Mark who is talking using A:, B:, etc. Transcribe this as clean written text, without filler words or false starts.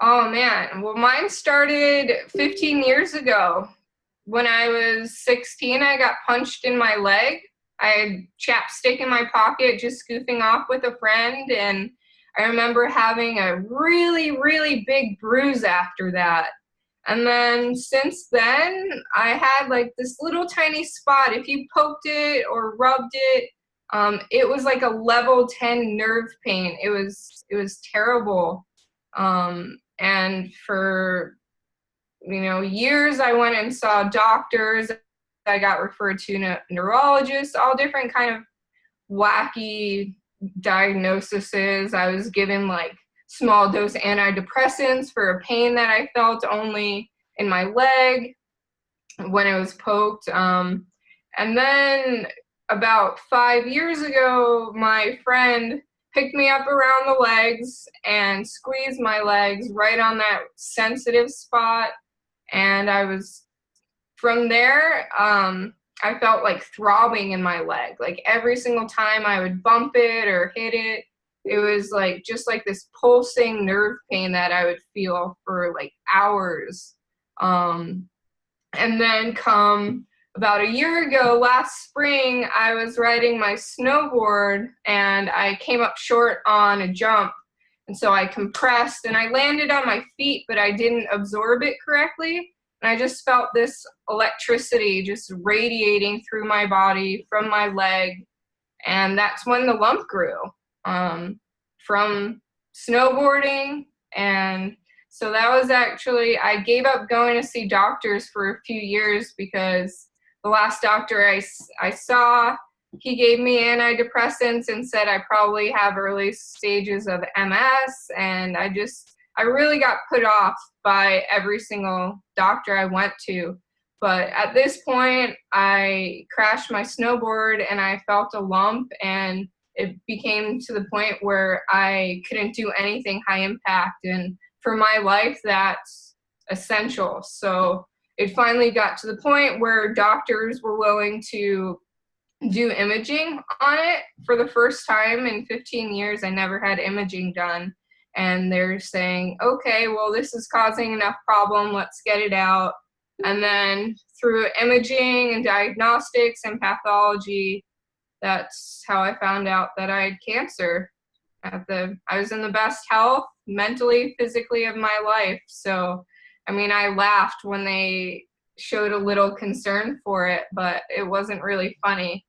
A: Oh man, well mine started 15 years ago. When I was 16, I got punched in my leg. I had chapstick in my pocket, just goofing off with a friend, and I remember having a really, really big bruise after that. And then since then, I had like this little tiny spot. If you poked it or rubbed it, it was like a level 10 nerve pain. It was terrible. And for years I went and saw doctors. I got referred to neurologists, all different kind of wacky diagnoses. I was given like small dose antidepressants for a pain that I felt only in my leg when it was poked. And then about 5 years ago, my friend picked me up around the legs and squeezed my legs right on that sensitive spot. And from there, I felt like throbbing in my leg. Like every single time I would bump it or hit it, it was like just like this pulsing nerve pain that I would feel for like hours. And then come about a year ago, last spring, I was riding my snowboard and I came up short on a jump. And so I compressed and I landed on my feet, but I didn't absorb it correctly. And I just felt this electricity just radiating through my body from my leg. And that's when the lump grew, from snowboarding. And so that was actually, I gave up going to see doctors for a few years because the last doctor I saw, he gave me antidepressants and said I probably have early stages of MS. And I really got put off by every single doctor I went to. But at this point, I crashed my snowboard and I felt a lump, and it became to the point where I couldn't do anything high impact. And for my life, that's essential. So it finally got to the point where doctors were willing to do imaging on it. For the first time in 15 years, I never had imaging done. And they're saying, okay, well, this is causing enough problem, let's get it out. And then through imaging and diagnostics and pathology, that's how I found out that I had cancer. I was in the best health, mentally, physically, of my life. So, I mean, I laughed when they showed a little concern for it, but it wasn't really funny.